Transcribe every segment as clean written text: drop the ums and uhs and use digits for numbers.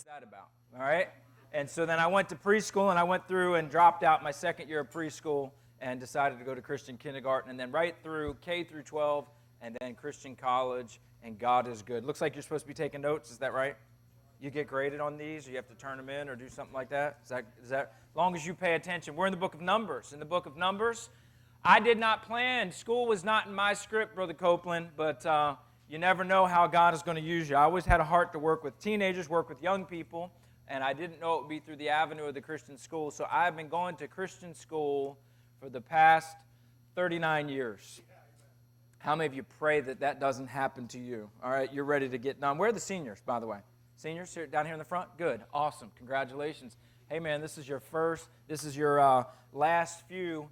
that about? All right? And so then I went to preschool, and I went through and dropped out my second year of preschool and decided to go to Christian kindergarten, and then right through K through 12, and then Christian college, and God is good. Looks like you're supposed to be taking notes. Is that right? You get graded on these, or you have to turn them in or do something like that? Is that as long as you pay attention? We're in the book of Numbers. In the book of Numbers, I did not plan. School was not in my script, Brother Copeland, but you never know how God is going to use you. I always had a heart to work with teenagers, work with young people, and I didn't know it would be through the avenue of the Christian school. So I've been going to Christian school for the past 39 years. How many of you pray that that doesn't happen to you? All right, you're ready to get done. Where are the seniors, by the way? Seniors here, down here in the front? Good, awesome, congratulations. Hey man, this is your last few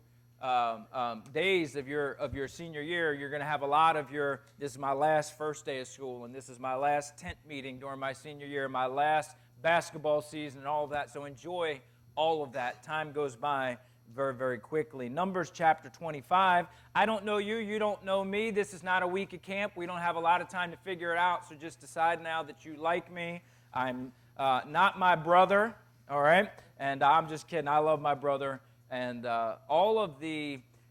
days of your senior year. You're going to have a lot of this is my last first day of school, and this is my last tent meeting during my senior year, my last basketball season and all of that. So enjoy all of that. Time goes by very, very quickly. Numbers chapter 25. I don't know you. You don't know me. This is not a week of camp. We don't have a lot of time to figure it out, so just decide now that you like me. I'm not my brother, all right? And I'm just kidding. I love my brother. And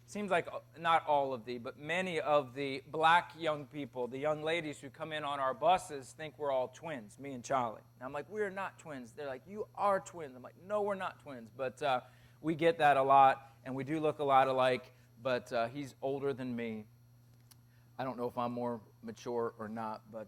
seems like not all of but many of the black young people, the young ladies who come in on our buses think we're all twins, me and Charlie. And I'm like, we're not twins. They're like, you are twins. I'm like, no, we're not twins. But we get that a lot, and we do look a lot alike, but he's older than me. I don't know if I'm more mature or not, but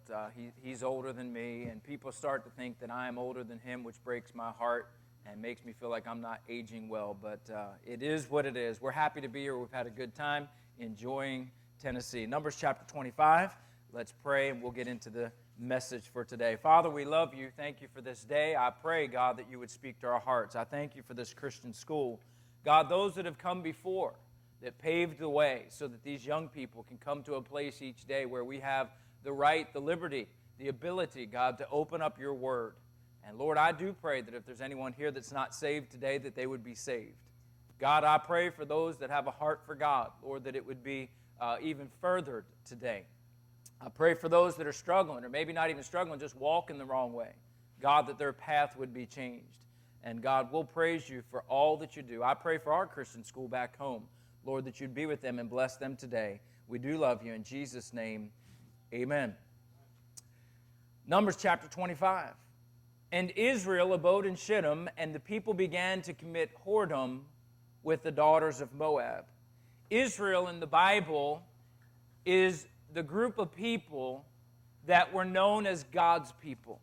he's older than me, and people start to think that I am older than him, which breaks my heart and makes me feel like I'm not aging well, but it is what it is. We're happy to be here. We've had a good time enjoying Tennessee. Numbers chapter 25. Let's pray, and we'll get into the message for today. Father, we love you. Thank you for this day. I pray, God, that you would speak to our hearts. I thank you for this Christian school. God, those that have come before, that paved the way so that these young people can come to a place each day where we have the right, the liberty, the ability, God, to open up your word. And Lord, I do pray that if there's anyone here that's not saved today, that they would be saved. God, I pray for those that have a heart for God, Lord, that it would be even furthered today. I pray for those that are struggling, or maybe not even struggling, just walking the wrong way. God, that their path would be changed. And God, we'll praise you for all that you do. I pray for our Christian school back home, Lord, that you'd be with them and bless them today. We do love you. In Jesus' name, amen. Numbers chapter 25. And Israel abode in Shittim, and the people began to commit whoredom with the daughters of Moab. Israel in the Bible is the group of people that were known as God's people.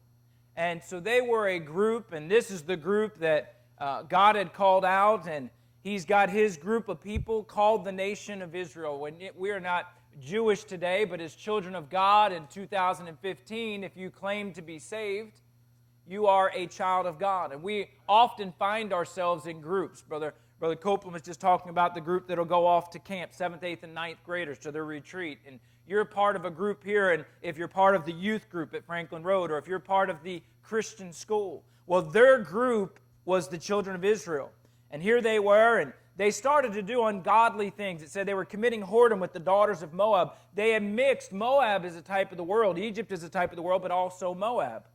And so they were a group, and this is the group that God had called out, and he's got his group of people called the nation of Israel. We are not Jewish today, but as children of God in 2015, if you claim to be saved, you are a child of God. And we often find ourselves in groups. Brother Copeland was just talking about the group that will go off to camp, 7th, 8th, and 9th graders to their retreat. And you're part of a group here, and if you're part of the youth group at Franklin Road, or if you're part of the Christian school, well, their group was the children of Israel. And here they were, and they started to do ungodly things. It said they were committing whoredom with the daughters of Moab. They had mixed. Moab is a type of the world. Egypt is a type of the world, but also Moab.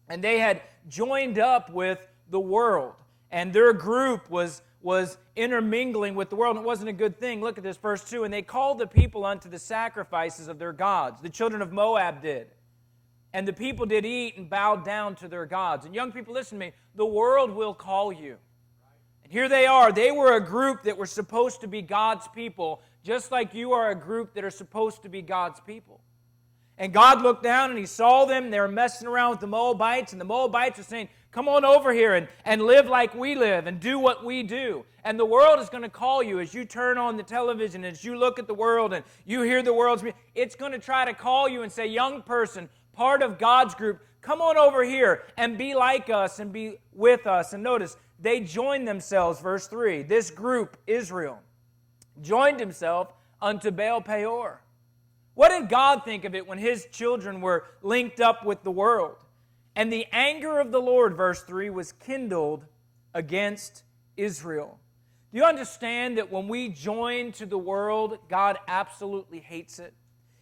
And they had joined up with the world. And their group was intermingling with the world, and it wasn't a good thing. Look at this, verse 2. And they called the people unto the sacrifices of their gods. The children of Moab did. And the people did eat and bowed down to their gods. And young people, listen to me. The world will call you. And here they are. They were a group that were supposed to be God's people, just like you are a group that are supposed to be God's people. And God looked down and he saw them. They were messing around with the Moabites, and the Moabites were saying, come on over here and live like we live and do what we do. And the world is going to call you as you turn on the television, as you look at the world and you hear the world's music. It's going to try to call you and say, young person, part of God's group, come on over here and be like us and be with us. And notice, they joined themselves, verse 3. This group, Israel, joined himself unto Baal Peor. What did God think of it when his children were linked up with the world? And the anger of the Lord, verse 3, was kindled against Israel. Do you understand that when we join to the world, God absolutely hates it?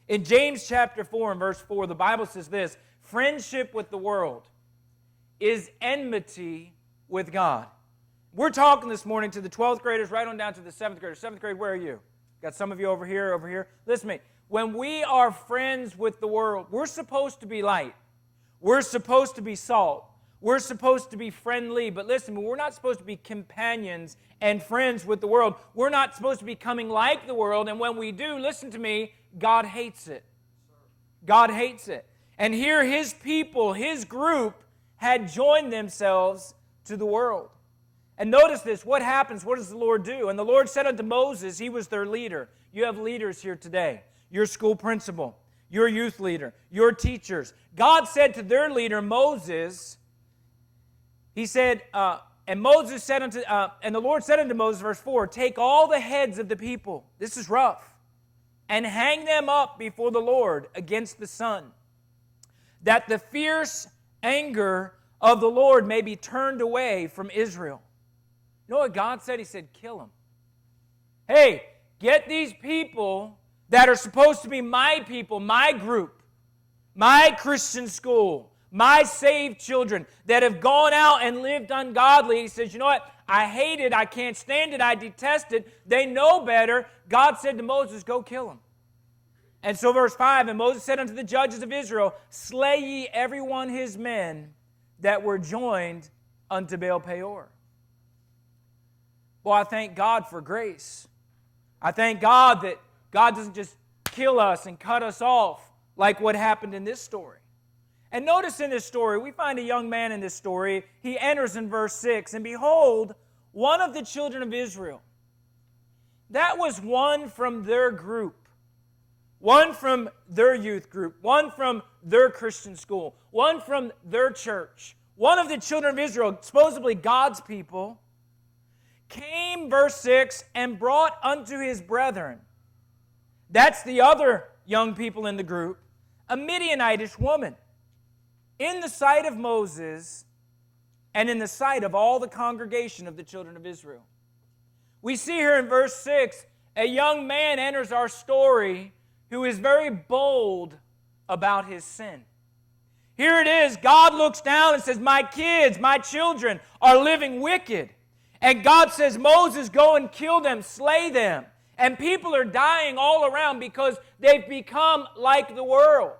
In James chapter 4 and verse 4, the Bible says this, friendship with the world is enmity with God. We're talking this morning to the 12th graders, right on down to the 7th graders. 7th grade, where are you? Got some of you over here, over here. Listen to me. When we are friends with the world, we're supposed to be light. We're supposed to be salt. We're supposed to be friendly. But listen, we're not supposed to be companions and friends with the world. We're not supposed to be becoming like the world. And when we do, listen to me, God hates it. God hates it. And here His people, His group, had joined themselves to the world. And notice this, what happens? What does the Lord do? And the Lord said unto Moses, He was their leader. You have leaders here today. Your school principal, your youth leader, your teachers. God said to their leader, Moses, He said, and Moses said unto, and the Lord said unto Moses, verse 4, take all the heads of the people, this is rough, and hang them up before the Lord against the sun, that the fierce anger of the Lord may be turned away from Israel. You know what God said? He said, kill them. Hey, get these people that are supposed to be my people, my group, my Christian school, my saved children that have gone out and lived ungodly. He says, you know what? I hate it. I can't stand it. I detest it. They know better. God said to Moses, go kill them. And so verse 5, and Moses said unto the judges of Israel, slay ye every one his men that were joined unto Baal Peor. Well, I thank God for grace. I thank God that God doesn't just kill us and cut us off like what happened in this story. And notice in this story, we find a young man in this story. He enters in verse 6, and behold, one of the children of Israel. That was one from their group, one from their youth group, one from their Christian school, one from their church. One of the children of Israel, supposedly God's people, came, verse 6, and brought unto his brethren, that's the other young people in the group, a Midianitish woman, in the sight of Moses and in the sight of all the congregation of the children of Israel. We see here in verse 6, a young man enters our story who is very bold about his sin. Here it is, God looks down and says, my kids, my children are living wicked. And God says, Moses, go and kill them, slay them. And people are dying all around because they've become like the world.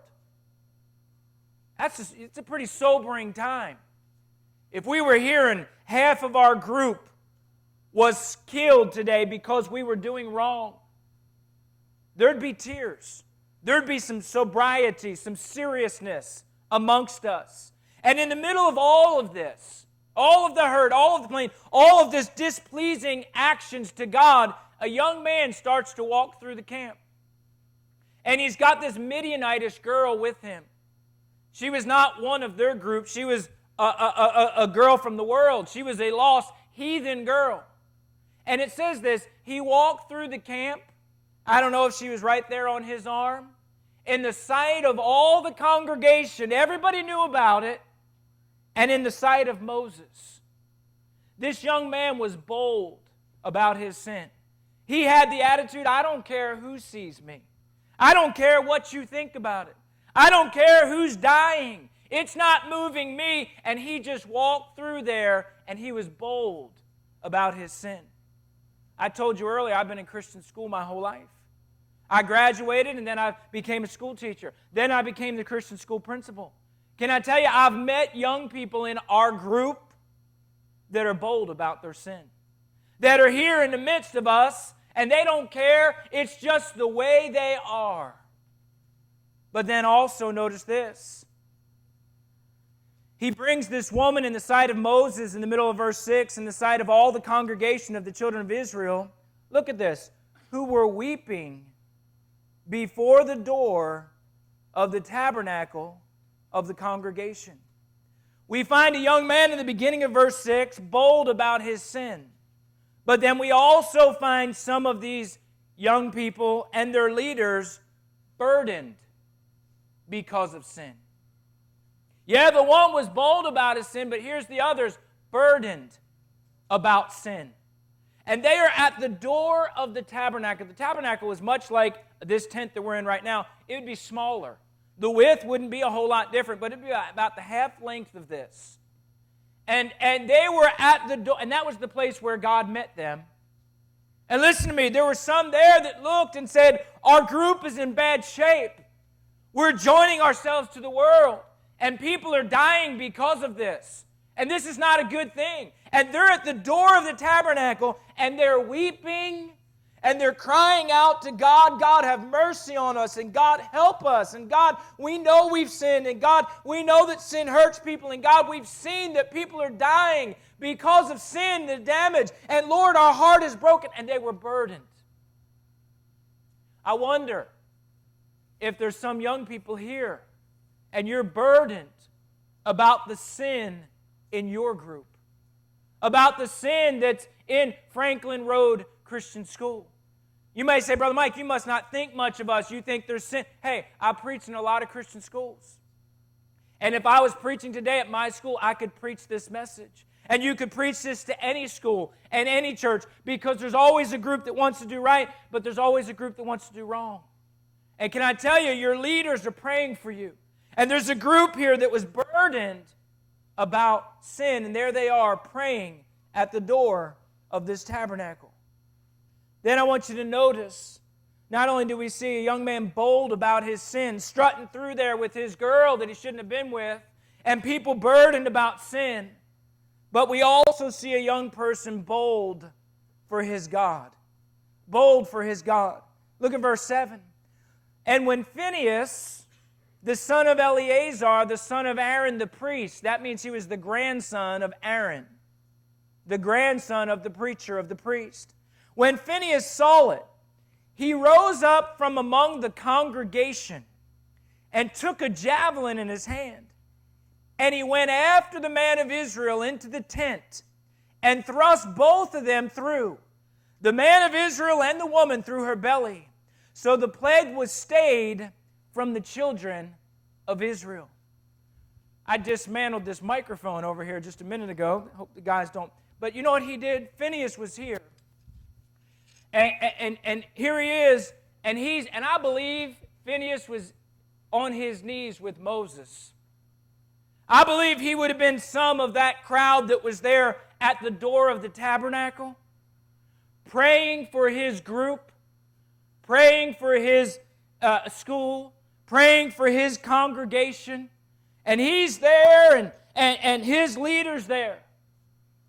It's a pretty sobering time. If we were here and half of our group was killed today because we were doing wrong, there'd be tears. There'd be some sobriety, some seriousness amongst us. And in the middle of all of this, all of the hurt, all of the pain, all of this displeasing actions to God, a young man starts to walk through the camp. And he's got this Midianitish girl with him. She was not one of their group. She was a girl from the world. She was a lost heathen girl. And it says this, he walked through the camp. I don't know if she was right there on his arm. In the sight of all the congregation, everybody knew about it. And in the sight of Moses, this young man was bold about his sin. He had the attitude, I don't care who sees me. I don't care what you think about it. I don't care who's dying. It's not moving me. And he just walked through there and he was bold about his sin. I told you earlier, I've been in Christian school my whole life. I graduated and then I became a school teacher. Then I became the Christian school principal. Can I tell you, I've met young people in our group that are bold about their sin, that are here in the midst of us, and they don't care. It's just the way they are. But then also notice this. He brings this woman in the sight of Moses in the middle of verse 6, in the sight of all the congregation of the children of Israel. Look at this. Who were weeping before the door of the tabernacle of the congregation. We find a young man in the beginning of verse 6, bold about his sin. But then we also find some of these young people and their leaders burdened because of sin. Yeah, the one was bold about his sin, but here's the others, burdened about sin. And they are at the door of the tabernacle. The tabernacle was much like this tent that we're in right now. It would be smaller. The width wouldn't be a whole lot different, but it would be about the half length of this. And they were at the door, and that was the place where God met them. And listen to me, there were some there that looked and said, our group is in bad shape. We're joining ourselves to the world, and people are dying because of this. And this is not a good thing. And they're at the door of the tabernacle, and they're weeping, and they're crying out to God, God, have mercy on us, and God, help us, and God, we know we've sinned, and God, we know that sin hurts people, and God, we've seen that people are dying because of sin, the damage, and Lord, our heart is broken, and they were burdened. I wonder if there's some young people here, and you're burdened about the sin in your group, about the sin that's in Franklin Road Christian School. You may say, Brother Mike, you must not think much of us. You think there's sin. Hey, I preach in a lot of Christian schools. And if I was preaching today at my school, I could preach this message. And you could preach this to any school and any church, because there's always a group that wants to do right, but there's always a group that wants to do wrong. And can I tell you, your leaders are praying for you. And there's a group here that was burdened about sin, and there they are praying at the door of this tabernacle. Then I want you to notice, not only do we see a young man bold about his sin, strutting through there with his girl that he shouldn't have been with, and people burdened about sin, but we also see a young person bold for his God. Bold for his God. Look at verse 7. And when Phinehas, the son of Eleazar, the son of Aaron the priest, that means he was the grandson of Aaron, the grandson of the preacher, of the priest. When Phinehas saw it, he rose up from among the congregation and took a javelin in his hand. And he went after the man of Israel into the tent and thrust both of them through, the man of Israel and the woman through her belly. So the plague was stayed from the children of Israel. I dismantled this microphone over here just a minute ago. I hope the guys don't. But you know what he did? Phinehas was here. And here he is. And I believe Phinehas was on his knees with Moses. I believe he would have been some of that crowd that was there at the door of the tabernacle, praying for his group, praying for his school, praying for his congregation. And he's there, and his leader's there.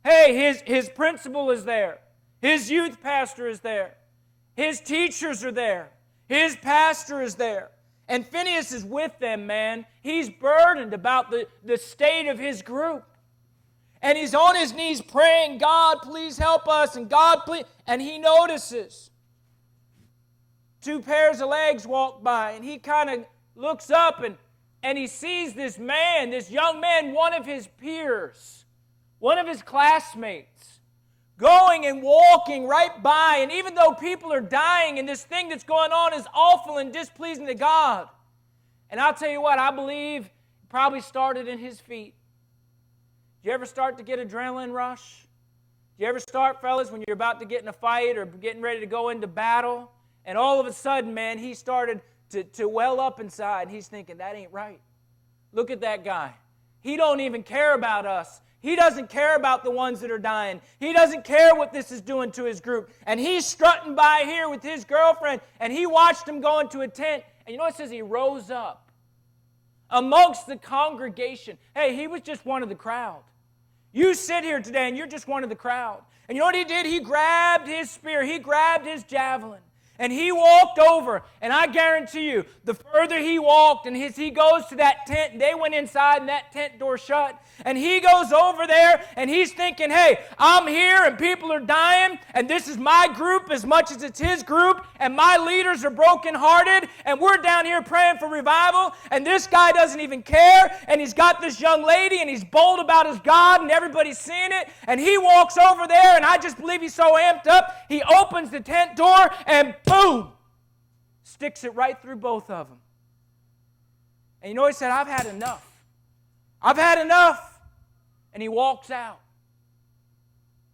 Hey, his principal is there. His youth pastor is there. His teachers are there. His pastor is there. And Phinehas is with them, man. He's burdened about the state of his group. And he's on his knees praying, God, please help us, and God, please. And he notices two pairs of legs walk by, and he kind of looks up, and he sees this man, this young man, one of his peers, one of his classmates, going and walking right by. And even though people are dying and this thing that's going on is awful and displeasing to God, and I'll tell you what, I believe it probably started in his feet. Do you ever start to get adrenaline rush? Do you ever start, fellas, when you're about to get in a fight or getting ready to go into battle, and all of a sudden, man, he started to well up inside, and he's thinking, that ain't right. Look at that guy. He don't even care about us. He doesn't care about the ones that are dying. He doesn't care what this is doing to his group. And he's strutting by here with his girlfriend, and he watched him go into a tent. And you know what it says? He rose up amongst the congregation. Hey, he was just one of the crowd. You sit here today, and you're just one of the crowd. And you know what he did? He grabbed his spear. He grabbed his javelin. And he walked over, and I guarantee you, the further he walked, and he goes to that tent, and they went inside, and that tent door shut, and he goes over there, and he's thinking, hey, I'm here, and people are dying, and this is my group as much as it's his group, and my leaders are brokenhearted, and we're down here praying for revival, and this guy doesn't even care, and he's got this young lady, and he's bold about his God, and everybody's seeing it, and he walks over there, and I just believe he's so amped up, he opens the tent door, and boom! Sticks it right through both of them. And you know, he said, I've had enough. I've had enough. And he walks out.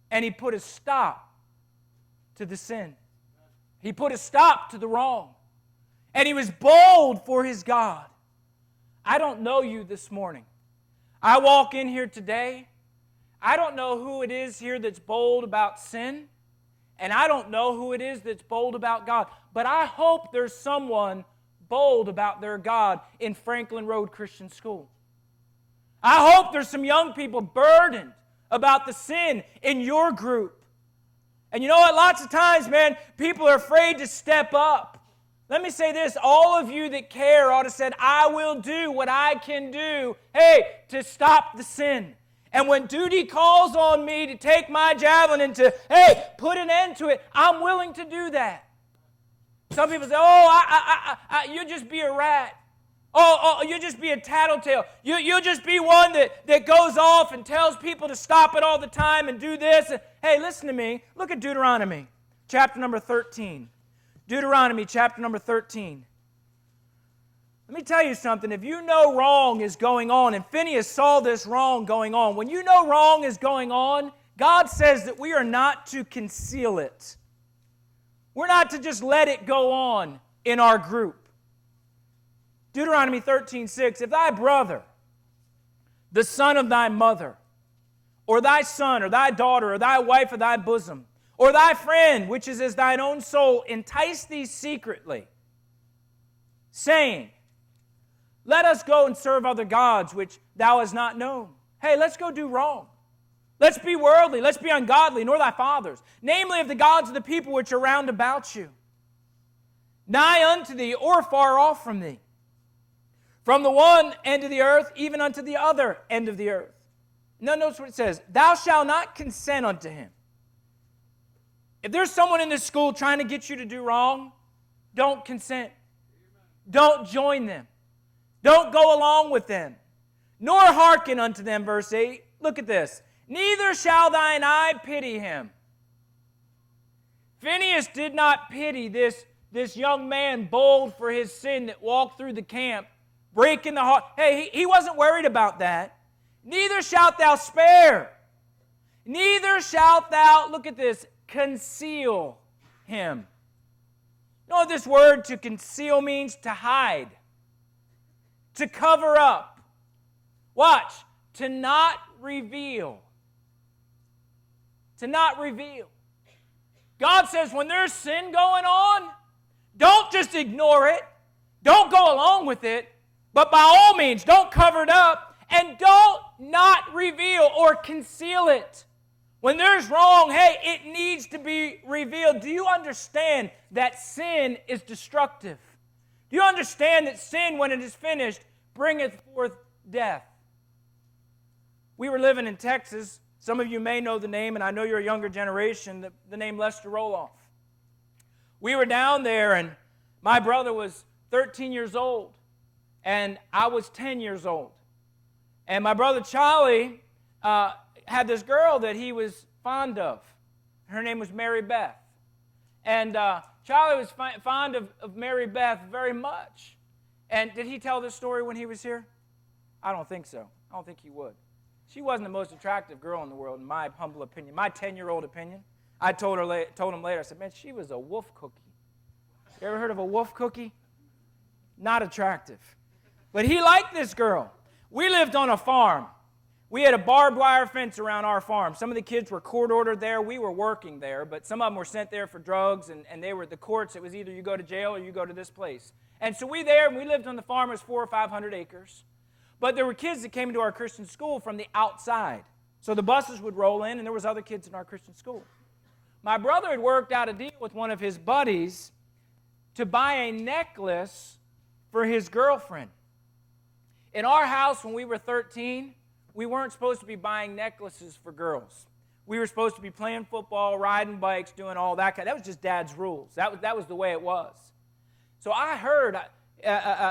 And he put a stop to the sin. He put a stop to the wrong. And he was bold for his God. I don't know you this morning. I walk in here today, I don't know who it is here that's bold about sin, and I don't know who it is that's bold about God, but I hope there's someone bold about their God in Franklin Road Christian School. I hope there's some young people burdened about the sin in your group. And you know what? Lots of times, man, people are afraid to step up. Let me say this. All of you that care ought to say, I will do what I can do, to stop the sin. And when duty calls on me to take my javelin and to, put an end to it, I'm willing to do that. Some people say, you'll just be a rat. You'll just be a tattletale. You'll just be one that goes off and tells people to stop it all the time and do this. Hey, listen to me. Look at Deuteronomy, chapter number 13. Deuteronomy, chapter number 13. Let me tell you something. If you know wrong is going on, and Phineas saw this wrong going on, when you know wrong is going on, God says that we are not to conceal it. We're not to just let it go on in our group. Deuteronomy 13:6, if thy brother, the son of thy mother, or thy son, or thy daughter, or thy wife of thy bosom, or thy friend, which is as thine own soul, entice thee secretly, saying, let us go and serve other gods which thou hast not known. Hey, let's go do wrong. Let's be worldly, let's be ungodly, nor thy fathers, namely of the gods of the people which are round about you, nigh unto thee, or far off from thee, from the one end of the earth, even unto the other end of the earth. Now notice what it says. Thou shalt not consent unto him. If there's someone in this school trying to get you to do wrong, don't consent. Don't join them. Don't go along with them. Nor hearken unto them, verse 8. Look at this. Neither shall thine eye pity him. Phineas did not pity this young man bold for his sin that walked through the camp, breaking the heart. Hey, he wasn't worried about that. Neither shalt thou spare. Neither shalt thou, look at this, conceal him. You know what this word to conceal means? To hide. To cover up. Watch. To not reveal. To not reveal. God says when there's sin going on, don't just ignore it. Don't go along with it. But by all means, don't cover it up. And don't not reveal or conceal it. When there's wrong, it needs to be revealed. Do you understand that sin is destructive? Do you understand that sin, when it is finished, bringeth forth death? We were living in Texas. Some of you may know the name, and I know you're a younger generation, the name Lester Roloff. We were down there, and my brother was 13 years old, and I was 10 years old. And my brother Charlie had this girl that he was fond of. Her name was Mary Beth. And Charlie was fond of Mary Beth very much. And did he tell this story when he was here? I don't think so. I don't think he would. She wasn't the most attractive girl in the world, in my humble opinion, my 10-year-old opinion. I told him later, I said, man, she was a wolf cookie. You ever heard of a wolf cookie? Not attractive. But he liked this girl. We lived on a farm. We had a barbed wire fence around our farm. Some of the kids were court ordered there. We were working there, but some of them were sent there for drugs, and they were the courts. It was either you go to jail or you go to this place. And so we lived on the farm. It was 400 or 500 acres. But there were kids that came into our Christian school from the outside. So the buses would roll in, and there was other kids in our Christian school. My brother had worked out a deal with one of his buddies to buy a necklace for his girlfriend. In our house, when we were 13, we weren't supposed to be buying necklaces for girls. We were supposed to be playing football, riding bikes, doing all that kind. That was just Dad's rules. That was the way it was. So I heard,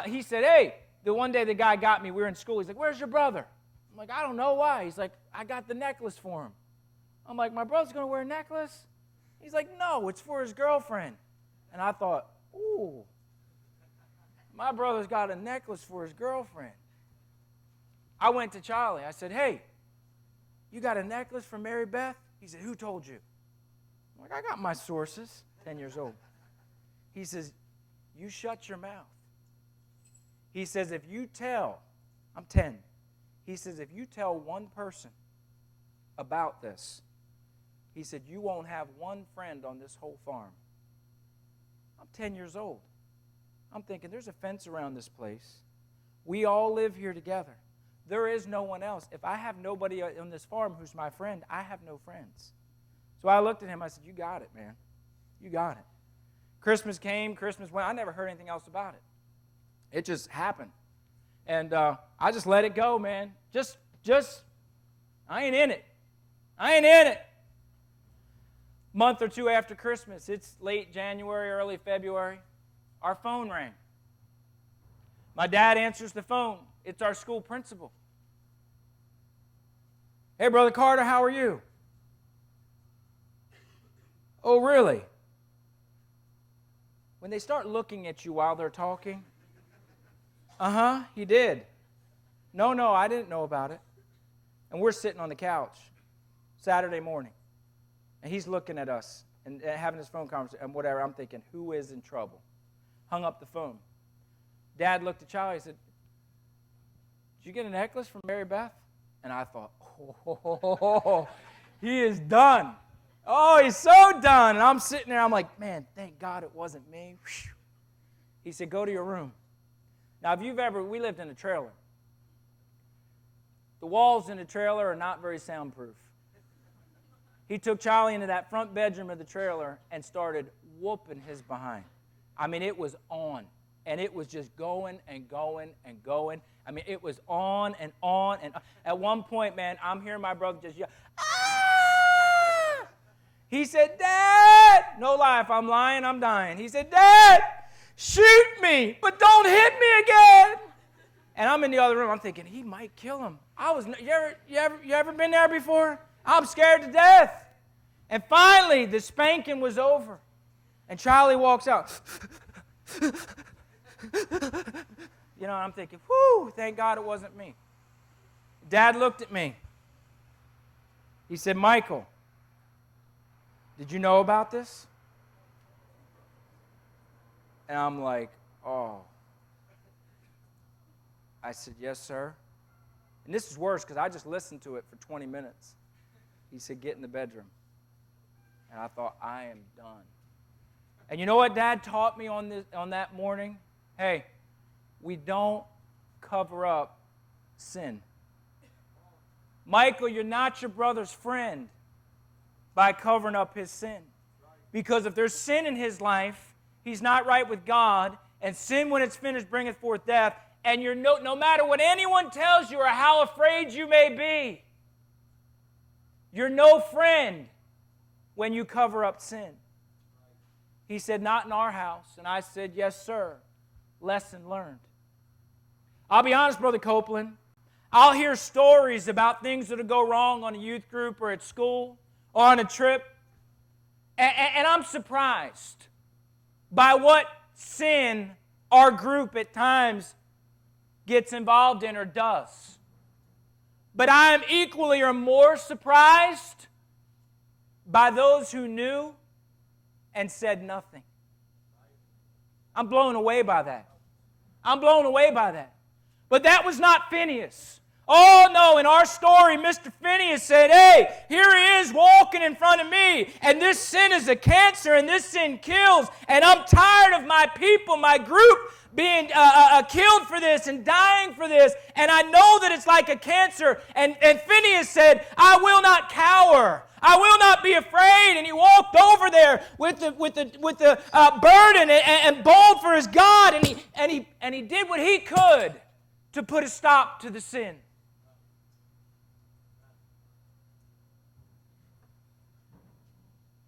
he said, hey, the one day the guy got me, we were in school. He's like, where's your brother? I'm like, I don't know why. He's like, I got the necklace for him. I'm like, my brother's going to wear a necklace? He's like, no, it's for his girlfriend. And I thought, ooh, my brother's got a necklace for his girlfriend. I went to Charlie. I said, hey, you got a necklace for Mary Beth? He said, who told you? I'm like, I got my sources, 10 years old. He says, you shut your mouth. He says, if you tell, I'm 10. He says, if you tell one person about this. He said, you won't have one friend on this whole farm. I'm 10 years old. I'm thinking, there's a fence around this place. We all live here together. There is no one else. If I have nobody on this farm who's my friend, I have no friends. So I looked at him. I said, you got it, man. You got it. Christmas came. Christmas went. I never heard anything else about it. It just happened. And I just let it go, man. Just, I ain't in it. I ain't in it. Month or two after Christmas, it's late January, early February, our phone rang. My dad answers the phone. It's our school principal. Hey, Brother Carter, how are you? Oh, really? When they start looking at you while they're talking, he did. No, I didn't know about it. And we're sitting on the couch Saturday morning. And he's looking at us and having his phone conversation and whatever. I'm thinking, who is in trouble? Hung up the phone. Dad looked at Charlie and said, did you get a necklace from Mary Beth? And I thought, oh, he is done. Oh, he's so done. And I'm sitting there, I'm like, man, thank God it wasn't me. He said, go to your room. Now, we lived in a trailer. The walls in the trailer are not very soundproof. He took Charlie into that front bedroom of the trailer and started whooping his behind. I mean, it was on. And it was just going and going and going. I mean, it was on and on and on. At one point, man, I'm hearing my brother just yell, ah! He said, Dad! No lie, if I'm lying, I'm dying. He said, Dad, shoot me, but don't hit me again. And I'm in the other room. I'm thinking, he might kill him. You ever been there before? I'm scared to death. And finally, the spanking was over. And Charlie walks out. You know, I'm thinking, whew, thank God it wasn't me. Dad looked at me. He said, Michael, did you know about this? And I'm like, oh. I said, yes, sir. And this is worse because I just listened to it for 20 minutes. He said, get in the bedroom. And I thought, I am done. And you know what Dad taught me on that morning? Hey, we don't cover up sin. Michael, you're not your brother's friend by covering up his sin. Because if there's sin in his life, he's not right with God, and sin when it's finished bringeth forth death, and you're no matter what anyone tells you or how afraid you may be, you're no friend when you cover up sin. He said, not in our house. And I said, yes, sir. Lesson learned. I'll be honest, Brother Copeland. I'll hear stories about things that will go wrong on a youth group or at school or on a trip. And I'm surprised by what sin our group at times gets involved in or does. But I am equally or more surprised by those who knew and said nothing. I'm blown away by that. I'm blown away by that. But that was not Phineas. Oh no, in our story, Mr. Phineas said, hey, here he is walking in front of me, and this sin is a cancer, and this sin kills, and I'm tired of my people, my group, being killed for this and dying for this, and I know that it's like a cancer. And Phineas said, I will not cower. I will not be afraid. And he walked over there with the burden and bold for his God, and he did what he could to put a stop to the sin.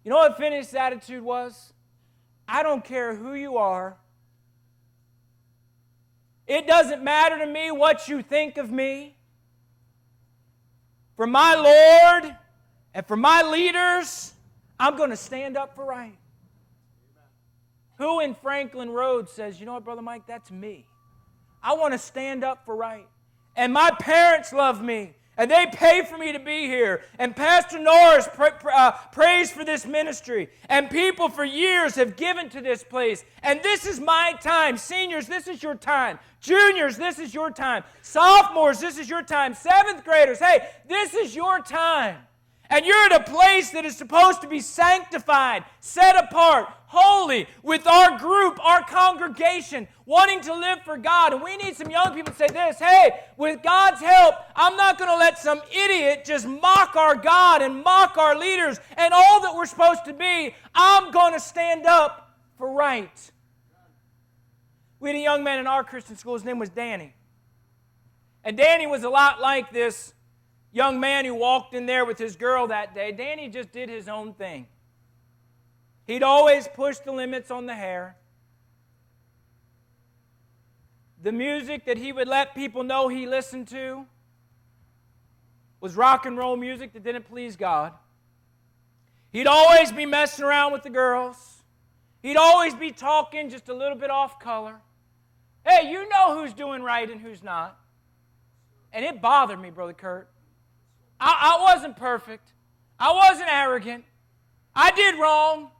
You know what Phineas' attitude was? I don't care who you are. It doesn't matter to me what you think of me. For my Lord and for my leaders, I'm going to stand up for right. Who in Franklin Road says, you know what, Brother Mike, that's me. I want to stand up for right. And my parents love me. And they pay for me to be here. And Pastor Norris prays for this ministry. And people for years have given to this place. And this is my time. Seniors, this is your time. Juniors, this is your time. Sophomores, this is your time. Seventh graders, hey, this is your time. And you're at a place that is supposed to be sanctified, set apart, holy, with our group, our congregation, wanting to live for God. And we need some young people to say this, hey, with God's help, I'm not going to let some idiot just mock our God and mock our leaders and all that we're supposed to be. I'm going to stand up for right. We had a young man in our Christian school. His name was Danny. And Danny was a lot like this young man who walked in there with his girl that day. Danny just did his own thing. He'd always push the limits on the hair. The music that he would let people know he listened to was rock and roll music that didn't please God. He'd always be messing around with the girls. He'd always be talking just a little bit off color. Hey, you know who's doing right and who's not. And it bothered me, Brother Kurt. I wasn't perfect. I wasn't arrogant. I did wrong.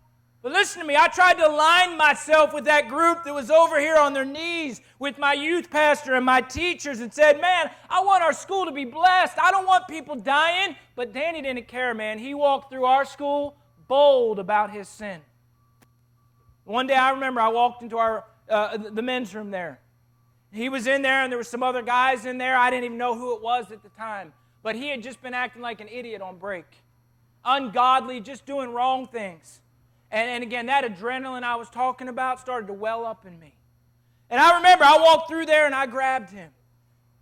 But listen to me, I tried to align myself with that group that was over here on their knees with my youth pastor and my teachers and said, man, I want our school to be blessed. I don't want people dying. But Danny didn't care, man. He walked through our school bold about his sin. One day I remember I walked into the men's room there. He was in there and there were some other guys in there. I didn't even know who it was at the time. But he had just been acting like an idiot on break. Ungodly, just doing wrong things. And again, that adrenaline I was talking about started to well up in me. And I remember I walked through there and I grabbed him.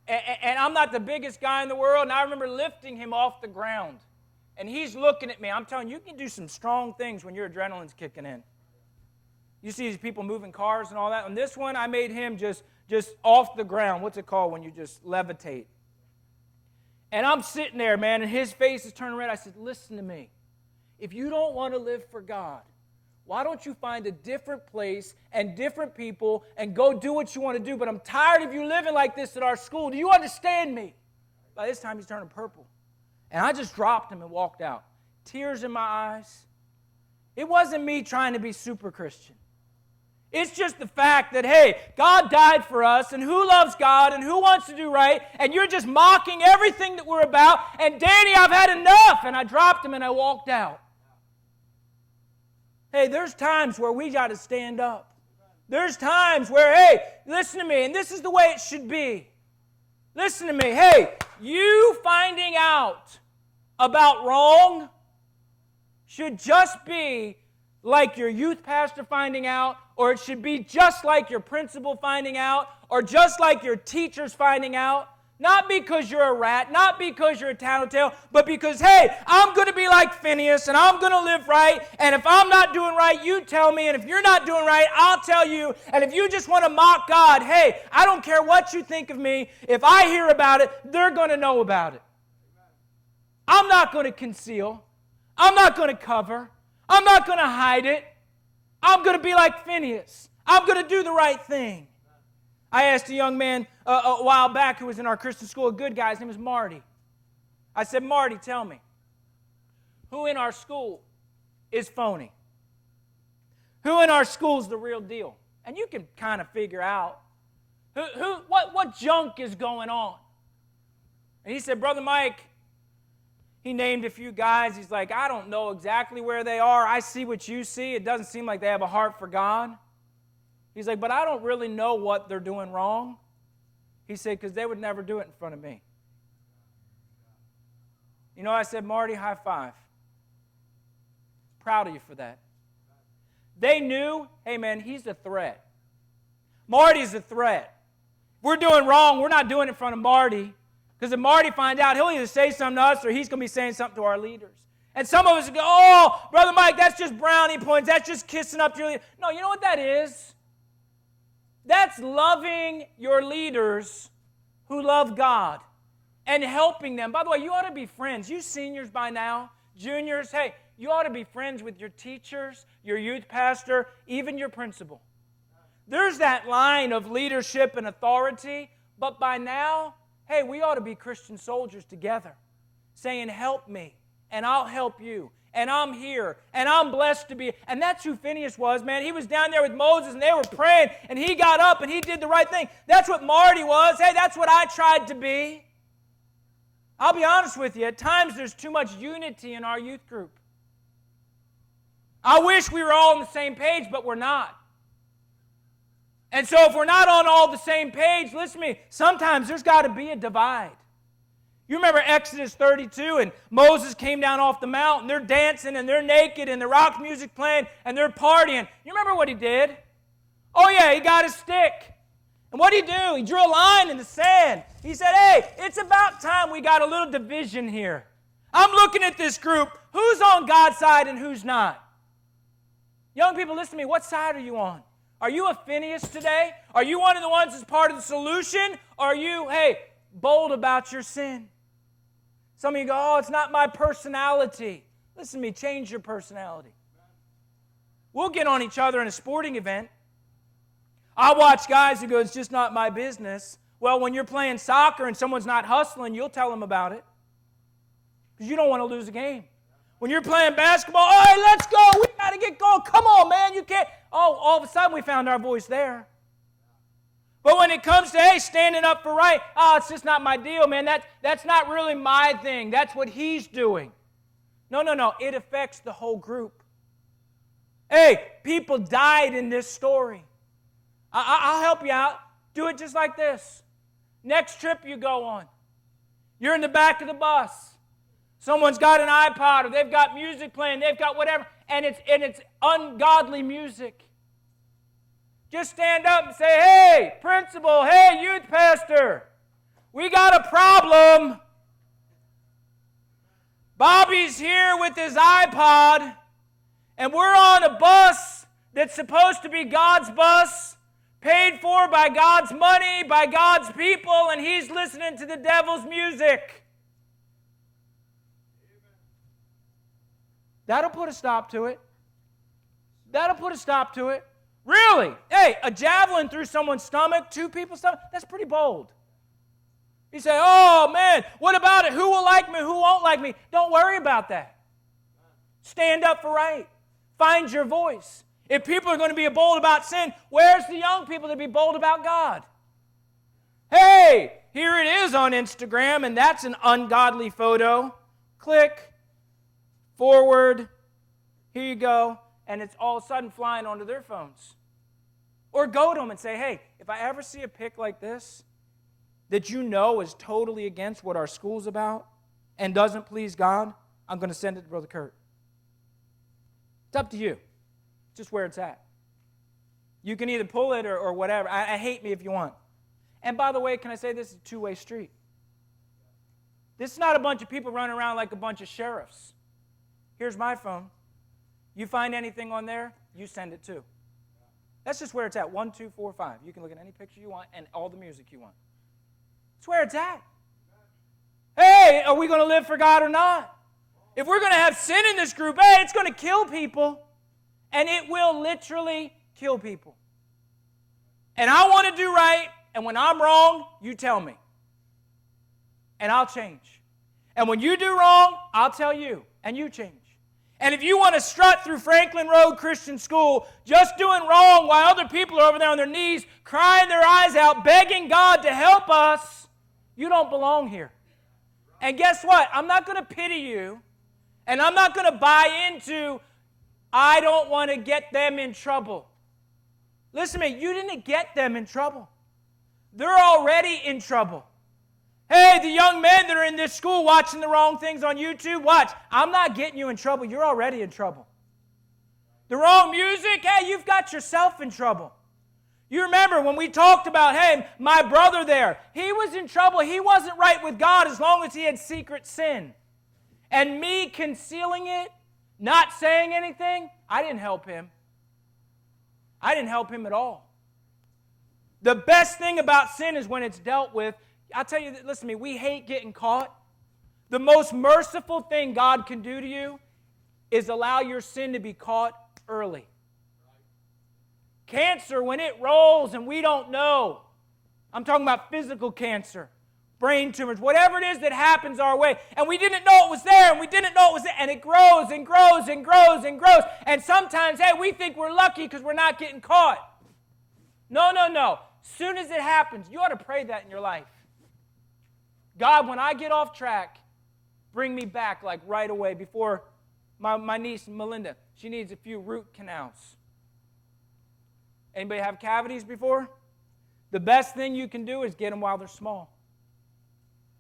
And I'm not the biggest guy in the world. And I remember lifting him off the ground. And he's looking at me. I'm telling you, you can do some strong things when your adrenaline's kicking in. You see these people moving cars and all that. On this one, I made him just off the ground. What's it called when you just levitate? And I'm sitting there, man, and his face is turning red. I said, listen to me. If you don't want to live for God, why don't you find a different place and different people and go do what you want to do? But I'm tired of you living like this at our school. Do you understand me? By this time, he's turning purple. And I just dropped him and walked out. Tears in my eyes. It wasn't me trying to be super Christian. It's just the fact that, hey, God died for us, and who loves God, and who wants to do right, and you're just mocking everything that we're about, and Danny, I've had enough, and I dropped him and I walked out. Hey, there's times where we got to stand up. There's times where, hey, listen to me, and this is the way it should be. Listen to me, hey, you finding out about wrong should just be like your youth pastor finding out, or it should be just like your principal finding out, or just like your teachers finding out. Not because you're a rat, not because you're a tattletale, but because, hey, I'm going to be like Phineas, and I'm going to live right, and if I'm not doing right, you tell me, and if you're not doing right, I'll tell you, and if you just want to mock God, hey, I don't care what you think of me. If I hear about it, they're going to know about it. I'm not going to conceal. I'm not going to cover. I'm not going to hide it. I'm going to be like Phineas. I'm going to do the right thing. I asked a young man a while back who was in our Christian school, a good guy, his name was Marty. I said, Marty, tell me, who in our school is phony? Who in our school is the real deal? And you can kind of figure out what junk is going on. And he said, Brother Mike, he named a few guys. He's like, I don't know exactly where they are. I see what you see. It doesn't seem like they have a heart for God. He's like, but I don't really know what they're doing wrong. He said, because they would never do it in front of me. You know, I said, Marty, high five. Proud of you for that. They knew, hey man, he's a threat. Marty's a threat. If we're doing wrong, we're not doing it in front of Marty. Because if Marty finds out, he'll either say something to us or he's going to be saying something to our leaders. And some of us go, oh, Brother Mike, that's just brownie points. That's just kissing up to your leader. No, you know what that is? That's loving your leaders who love God and helping them. By the way, you ought to be friends. You seniors by now, juniors, hey, you ought to be friends with your teachers, your youth pastor, even your principal. There's that line of leadership and authority, but by now, hey, we ought to be Christian soldiers together, saying, help me, and I'll help you, and I'm here, and I'm blessed to be. And that's who Phineas was, man. He was down there with Moses, and they were praying, and he got up, and he did the right thing. That's what Marty was. Hey, that's what I tried to be. I'll be honest with you, at times there's too much unity in our youth group. I wish we were all on the same page, but we're not. And so if we're not on all the same page, listen to me, sometimes there's got to be a divide. You remember Exodus 32, and Moses came down off the mountain. They're dancing, and they're naked, and the rock music playing, and they're partying. You remember what he did? Oh yeah, he got his stick. And what did he do? He drew a line in the sand. He said, hey, it's about time we got a little division here. I'm looking at this group. Who's on God's side and who's not? Young people, listen to me. What side are you on? Are you a Phineas today? Are you one of the ones that's part of the solution? Or are you, hey, bold about your sin? Some of you go, oh, it's not my personality. Listen to me, change your personality. We'll get on each other in a sporting event. I watch guys who go, it's just not my business. Well, when you're playing soccer and someone's not hustling, you'll tell them about it. Because you don't want to lose a game. When you're playing basketball, all right, let's go. We got to get going. Come on, man. You can't. Oh, all of a sudden we found our voice there. But when it comes to, hey, standing up for right, oh, it's just not my deal, man. That's not really my thing. That's what he's doing. No. It affects the whole group. Hey, people died in this story. I'll help you out. Do it just like this. Next trip you go on. You're in the back of the bus. Someone's got an iPod, or they've got music playing, they've got whatever, and it's ungodly music. Just stand up and say, hey, principal, hey, youth pastor, we got a problem. Bobby's here with his iPod, and we're on a bus that's supposed to be God's bus, paid for by God's money, by God's people, and he's listening to the devil's music. That'll put a stop to it. That'll put a stop to it. Really? Hey, a javelin through someone's stomach, 2 people's stomach, that's pretty bold. You say, oh man, what about it? Who will like me? Who won't like me? Don't worry about that. Stand up for right. Find your voice. If people are going to be bold about sin, where's the young people to be bold about God? Hey, here it is on Instagram, and that's an ungodly photo. Click. Forward, here you go, and it's all of a sudden flying onto their phones. Or go to them and say, hey, if I ever see a pic like this that you know is totally against what our school's about and doesn't please God, I'm going to send it to Brother Kurt. It's up to you. It's just where it's at. You can either pull it or whatever. I hate me if you want. And by the way, can I say this is a two-way street? This is not a bunch of people running around like a bunch of sheriffs. Here's my phone. You find anything on there, you send it too. That's just where it's at. 1, 2, 4, 5. You can look at any picture you want and all the music you want. That's where it's at. Hey, are we going to live for God or not? If we're going to have sin in this group, hey, it's going to kill people. And it will literally kill people. And I want to do right, and when I'm wrong, you tell me. And I'll change. And when you do wrong, I'll tell you, and you change. And if you want to strut through Franklin Road Christian School, just doing wrong while other people are over there on their knees, crying their eyes out, begging God to help us, you don't belong here. And guess what? I'm not going to pity you, and I'm not going to buy into, I don't want to get them in trouble. Listen to me, you didn't get them in trouble. They're already in trouble. Hey, the young men that are in this school watching the wrong things on YouTube, watch. I'm not getting you in trouble. You're already in trouble. The wrong music, hey, you've got yourself in trouble. You remember when we talked about, hey, my brother there, he was in trouble. He wasn't right with God as long as he had secret sin. And me concealing it, not saying anything, I didn't help him. I didn't help him at all. The best thing about sin is when it's dealt with. I'll tell you, listen to me, we hate getting caught. The most merciful thing God can do to you is allow your sin to be caught early. Cancer, when it rolls and we don't know, I'm talking about physical cancer, brain tumors, whatever it is that happens our way, and we didn't know it was there, and we didn't know it was there, and it grows and grows and grows and grows, and sometimes, hey, we think we're lucky because we're not getting caught. No. As soon as it happens, you ought to pray that in your life. God, when I get off track, bring me back like right away before my niece Melinda, she needs a few root canals. Anybody have cavities before? The best thing you can do is get them while they're small.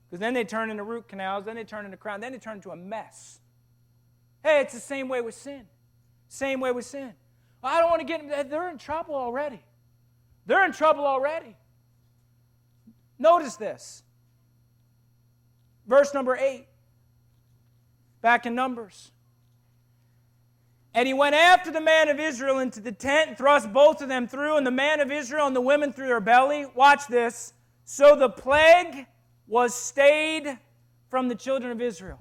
Because then they turn into root canals, then they turn into crown, then they turn into a mess. Hey, it's the same way with sin. Same way with sin. I don't want to get them. They're in trouble already. They're in trouble already. Notice this. Verse number 8. Back in Numbers. And he went after the man of Israel into the tent and thrust both of them through, and the man of Israel and the women through their belly. Watch this. So the plague was stayed from the children of Israel.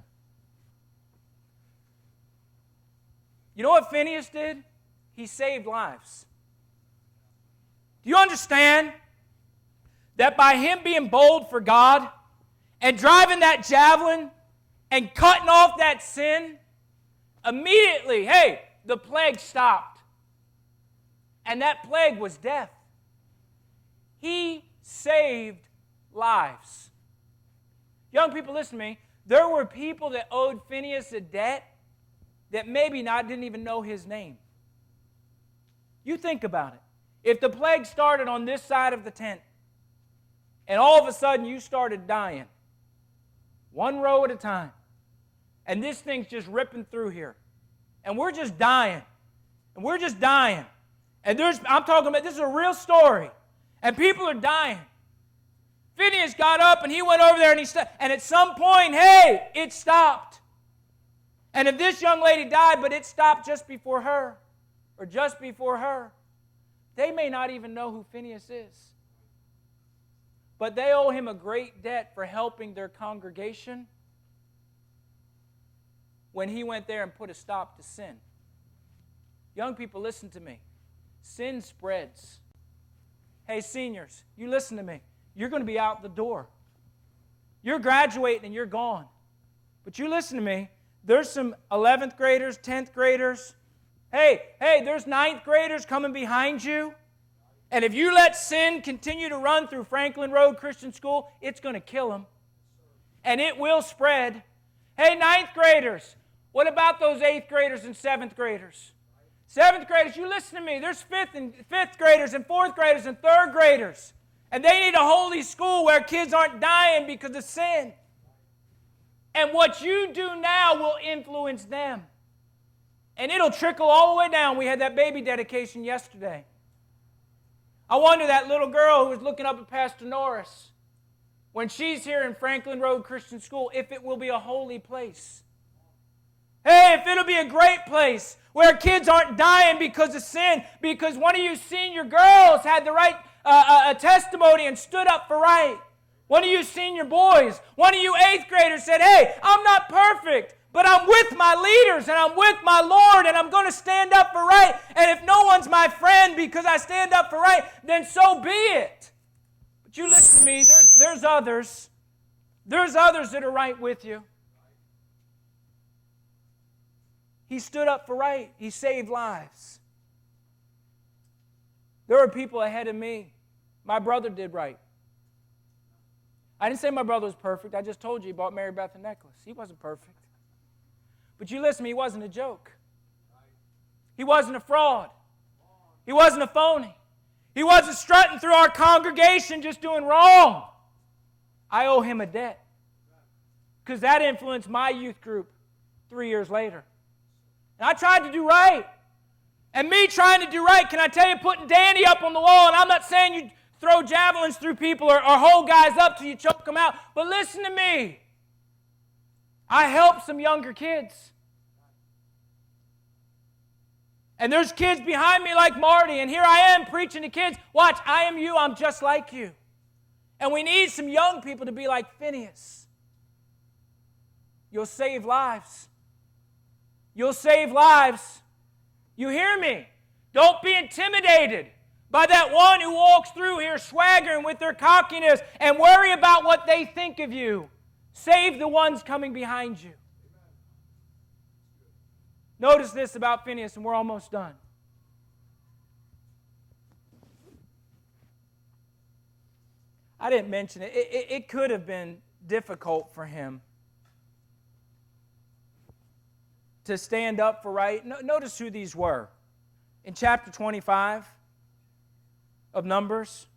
You know what Phinehas did? He saved lives. Do you understand that by him being bold for God and driving that javelin and cutting off that sin, immediately, hey, the plague stopped. And that plague was death. He saved lives. Young people, listen to me. There were people that owed Phinehas a debt that maybe didn't even know his name. You think about it. If the plague started on this side of the tent, and all of a sudden you started dying, one row at a time, and this thing's just ripping through here, and we're just dying, and we're just dying, and I'm talking about, this is a real story, and people are dying. Phinehas got up and he went over there and he stopped, and at some point, hey, it stopped. And if this young lady died, but it stopped just before her, or just before her, they may not even know who Phinehas is. But they owe him a great debt for helping their congregation when he went there and put a stop to sin. Young people, listen to me. Sin spreads. Hey, seniors, you listen to me. You're going to be out the door. You're graduating and you're gone. But you listen to me. There's some 11th graders, 10th graders. Hey, there's 9th graders coming behind you. And if you let sin continue to run through Franklin Road Christian School, it's going to kill them. And it will spread. Hey, 9th graders, what about those 8th graders and 7th graders? 7th graders, you listen to me. There's 5th graders and 4th graders and 3rd graders. And they need a holy school where kids aren't dying because of sin. And what you do now will influence them. And it'll trickle all the way down. We had that baby dedication yesterday. I wonder that little girl who was looking up at Pastor Norris, when she's here in Franklin Road Christian School, if it will be a holy place. Hey, if it'll be a great place where kids aren't dying because of sin, because one of you senior girls had the right a testimony and stood up for right. One of you senior boys, one of you 8th graders said, hey, I'm not perfect, but I'm with my leaders and I'm with my Lord and I'm going to stand up for right. And if no one's my friend because I stand up for right, then so be it. But you listen to me, there's others. There's others that are right with you. He stood up for right. He saved lives. There were people ahead of me. My brother did right. I didn't say my brother was perfect. I just told you he bought Mary Beth a necklace. He wasn't perfect. But you listen to me, he wasn't a joke. He wasn't a fraud. He wasn't a phony. He wasn't strutting through our congregation just doing wrong. I owe him a debt. Because that influenced my youth group 3 years later. And I tried to do right. And me trying to do right, can I tell you, putting Danny up on the wall, and I'm not saying you throw javelins through people or hold guys up till you choke them out, but listen to me. I helped some younger kids. And there's kids behind me like Marty, and here I am preaching to kids. Watch, I am you, I'm just like you. And we need some young people to be like Phinehas. You'll save lives. You'll save lives. You hear me? Don't be intimidated by that one who walks through here swaggering with their cockiness and worry about what they think of you. Save the ones coming behind you. Notice this about Phinehas, and we're almost done. I didn't mention it. It could have been difficult for him to stand up for right. Notice who these were. In chapter 25 of Numbers,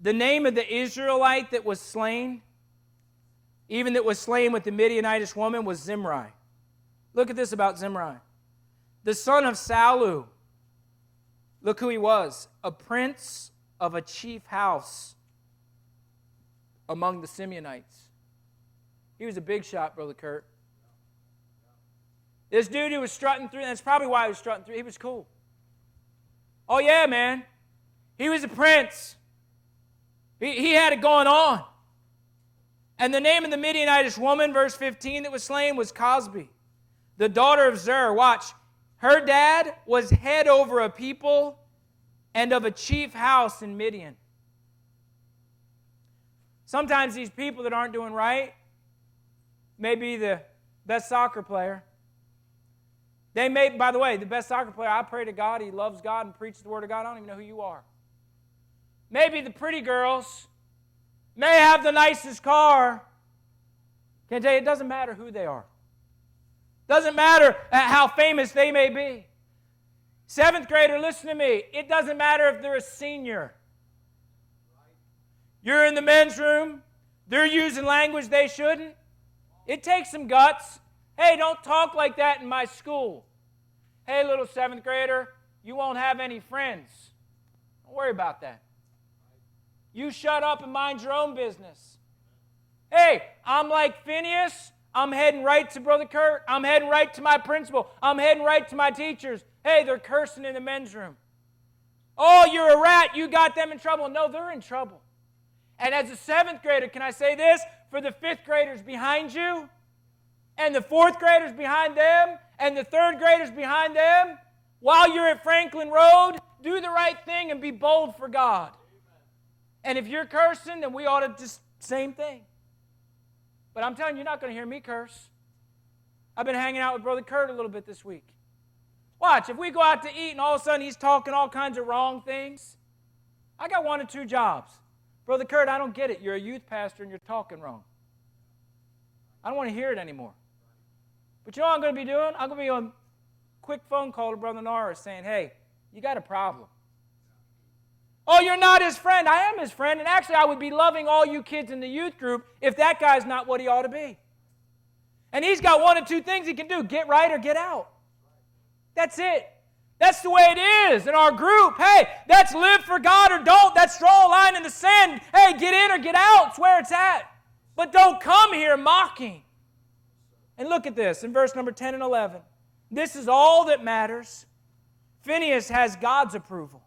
the name of the Israelite that was slain, even that was slain with the Midianitish woman, was Zimri. Look at this about Zimri. The son of Salu. Look who he was. A prince of a chief house among the Simeonites. He was a big shot, Brother Kurt. This dude who was strutting through, and that's probably why he was strutting through, he was cool. Oh yeah, man. He was a prince. He had it going on. And the name of the Midianitish woman, verse 15, that was slain was Cosbi, the daughter of Zer. Watch. Her dad was head over a people and of a chief house in Midian. Sometimes these people that aren't doing right may be the best soccer player. They may, by the way, the best soccer player, I pray to God, he loves God and preaches the Word of God. I don't even know who you are. Maybe the pretty girls may have the nicest car. Can I tell you, it doesn't matter who they are. Doesn't matter how famous they may be. Seventh grader, listen to me. It doesn't matter if they're a senior. You're in the men's room. They're using language they shouldn't. It takes some guts. Hey, don't talk like that in my school. Hey, little seventh grader, you won't have any friends. Don't worry about that. You shut up and mind your own business. Hey, I'm like Phineas. I'm heading right to Brother Kurt. I'm heading right to my principal. I'm heading right to my teachers. Hey, they're cursing in the men's room. Oh, you're a rat. You got them in trouble. No, they're in trouble. And as a seventh grader, can I say this? For the fifth graders behind you, and the fourth graders behind them, and the third graders behind them, while you're at Franklin Road, do the right thing and be bold for God. And if you're cursing, then we ought to just, same thing. But I'm telling you, you're not going to hear me curse. I've been hanging out with Brother Kurt a little bit this week. Watch, if we go out to eat and all of a sudden he's talking all kinds of wrong things, I got 1 or 2 jobs. Brother Kurt, I don't get it. You're a youth pastor and you're talking wrong. I don't want to hear it anymore. But you know what I'm going to be doing? I'm going to be on a quick phone call to Brother Norris saying, hey, you got a problem. Oh, you're not his friend. I am his friend. And actually, I would be loving all you kids in the youth group if that guy's not what he ought to be. And he's got 1 or 2 things he can do. Get right or get out. That's it. That's the way it is in our group. Hey, that's live for God or don't. That's draw a line in the sand. Hey, get in or get out. It's where it's at. But don't come here mocking. And look at this in verse number 10 and 11. This is all that matters. Phinehas has God's approval.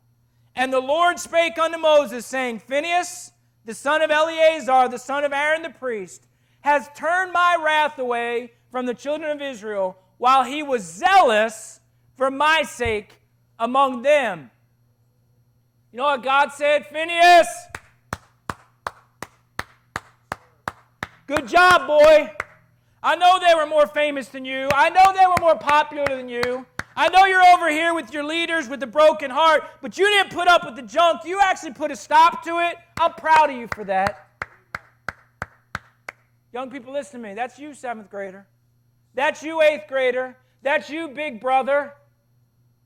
And the Lord spake unto Moses, saying, Phinehas, the son of Eleazar, the son of Aaron the priest, has turned my wrath away from the children of Israel, while he was zealous for my sake among them. You know what God said? Phinehas, good job, boy. I know they were more famous than you. I know they were more popular than you. I know you're over here with your leaders with the broken heart, but you didn't put up with the junk. You actually put a stop to it. I'm proud of you for that. Young people, listen to me. That's you, 7th grader. That's you, 8th grader. That's you, big brother.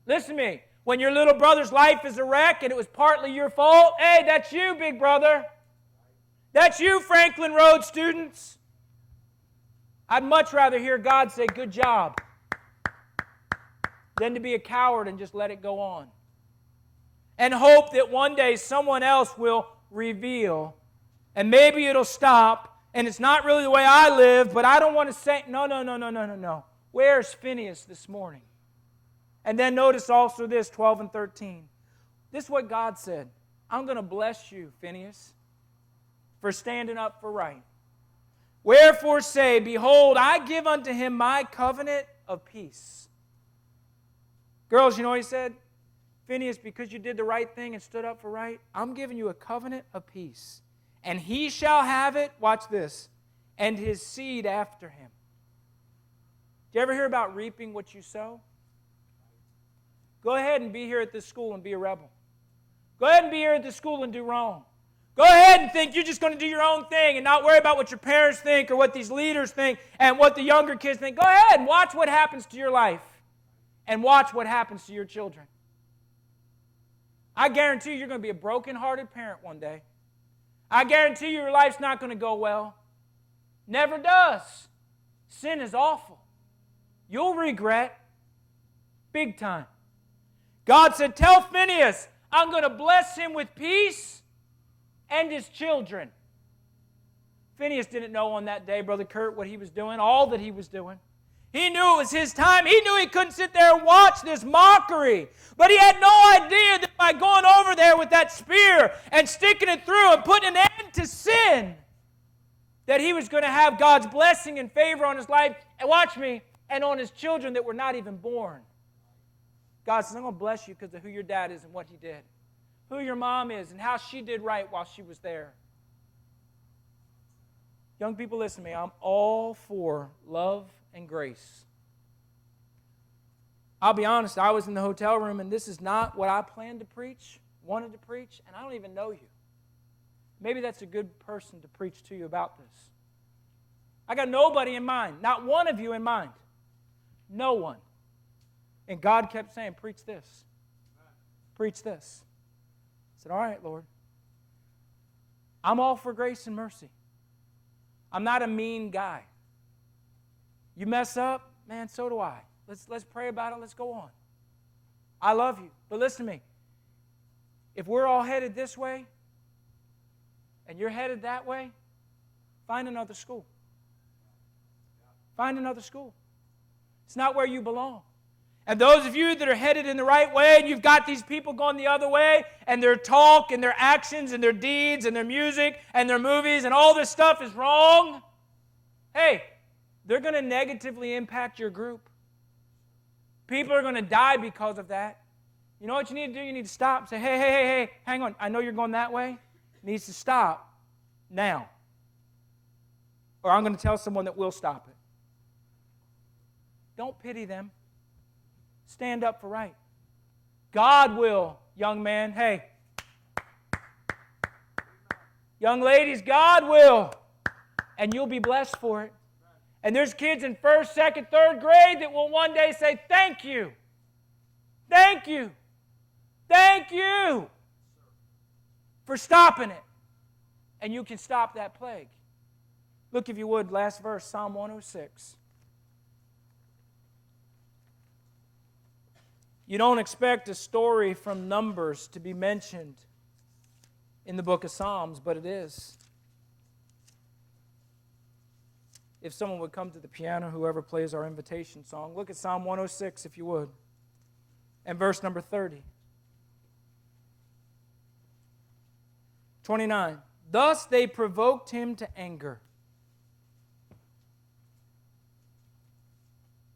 Listen to me. When your little brother's life is a wreck and it was partly your fault, hey, that's you, big brother. That's you, Franklin Road students. I'd much rather hear God say, good job, than to be a coward and just let it go on. And hope that one day someone else will reveal, and maybe it'll stop, and it's not really the way I live, but I don't want to say, no. Where's Phinehas this morning? And then notice also this, 12 and 13. This is what God said. I'm going to bless you, Phinehas, for standing up for right. Wherefore say, behold, I give unto him my covenant of peace. Girls, you know what he said? Phinehas, because you did the right thing and stood up for right, I'm giving you a covenant of peace. And he shall have it, watch this, and his seed after him. Did you ever hear about reaping what you sow? Go ahead and be here at this school and be a rebel. Go ahead and be here at this school and do wrong. Go ahead and think you're just going to do your own thing and not worry about what your parents think or what these leaders think and what the younger kids think. Go ahead and watch what happens to your life and watch what happens to your children. I guarantee you're going to be a broken-hearted parent one day. I guarantee you your life's not going to go well. Never does. Sin is awful. You'll regret big time. God said, tell Phineas, I'm going to bless him with peace and his children. Phineas didn't know on that day, Brother Kurt, what he was doing, all that he was doing. He knew it was his time. He knew he couldn't sit there and watch this mockery. But he had no idea that by going over there with that spear and sticking it through and putting an end to sin, that he was going to have God's blessing and favor on his life, and watch me, and on his children that were not even born. God says, I'm going to bless you because of who your dad is and what he did. Who your mom is and how she did right while she was there. Young people, listen to me. I'm all for love and grace. I'll be honest, I was in the hotel room and this is not what I planned to preach, wanted to preach, and I don't even know you. Maybe that's a good person to preach to you about this. I got nobody in mind, not one of you in mind. No one. And God kept saying, preach this. Preach this. I said, all right, Lord. I'm all for grace and mercy. I'm not a mean guy. You mess up, man, so do I. Let's pray about it. Let's go on. I love you. But listen to me. If we're all headed this way and you're headed that way, find another school. Find another school. It's not where you belong. And those of you that are headed in the right way, and you've got these people going the other way, and their talk and their actions and their deeds and their music and their movies and all this stuff is wrong, hey, they're going to negatively impact your group. People are going to die because of that. You know what you need to do? You need to stop and say, hey, hang on. I know you're going that way. It needs to stop now. Or I'm going to tell someone that will stop it. Don't pity them. Stand up for right. God will, young man. Hey. Young ladies, God will. And you'll be blessed for it. And there's kids in 1st, 2nd, 3rd grade that will one day say, thank you. Thank you. Thank you for stopping it. And you can stop that plague. Look, if you would, last verse, Psalm 106. You don't expect a story from Numbers to be mentioned in the book of Psalms, but it is. If someone would come to the piano, whoever plays our invitation song, look at Psalm 106 if you would, and verse number 30. 29. Thus they provoked him to anger.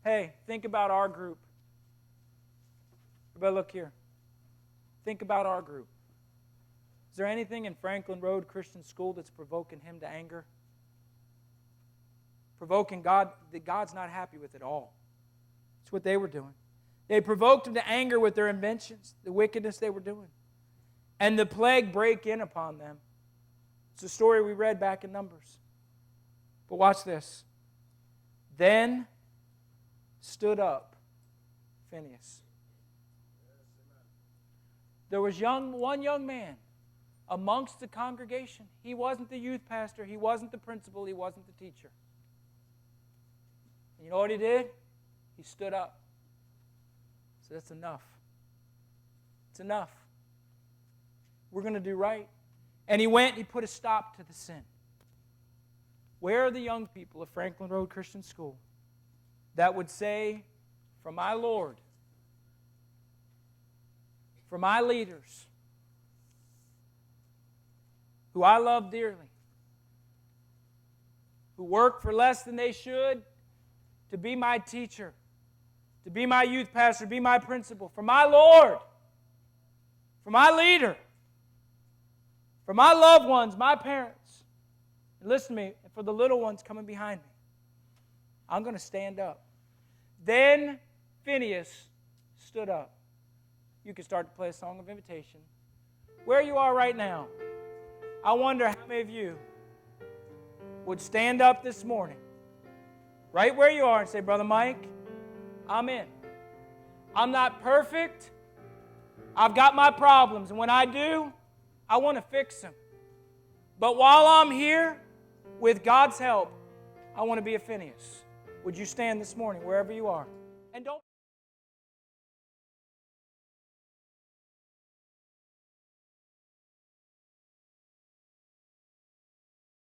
Hey, think about our group. Everybody look here. Think about our group. Is there anything in Franklin Road Christian School that's provoking him to anger? Provoking God, that God's not happy with it all. That's what they were doing. They provoked him to anger with their inventions, the wickedness they were doing. And the plague break in upon them. It's a story we read back in Numbers. But watch this. Then stood up Phineas. There was one young man amongst the congregation. He wasn't the youth pastor. He wasn't the principal. He wasn't the teacher. And you know what he did? He stood up. So that's enough. It's enough. We're going to do right. And he went and he put a stop to the sin. Where are the young people of Franklin Road Christian School that would say, for my Lord, for my leaders, who I love dearly, who work for less than they should, to be my teacher, to be my youth pastor, to be my principal, for my Lord, for my leader, for my loved ones, my parents, and listen to me, and for the little ones coming behind me, I'm going to stand up. Then Phineas stood up. You can start to play a song of invitation. Where you are right now, I wonder how many of you would stand up this morning, right where you are, and say, Brother Mike, I'm in. I'm not perfect. I've got my problems, and when I do, I want to fix them. But while I'm here, with God's help, I want to be a Phineas. Would you stand this morning, wherever you are? And don't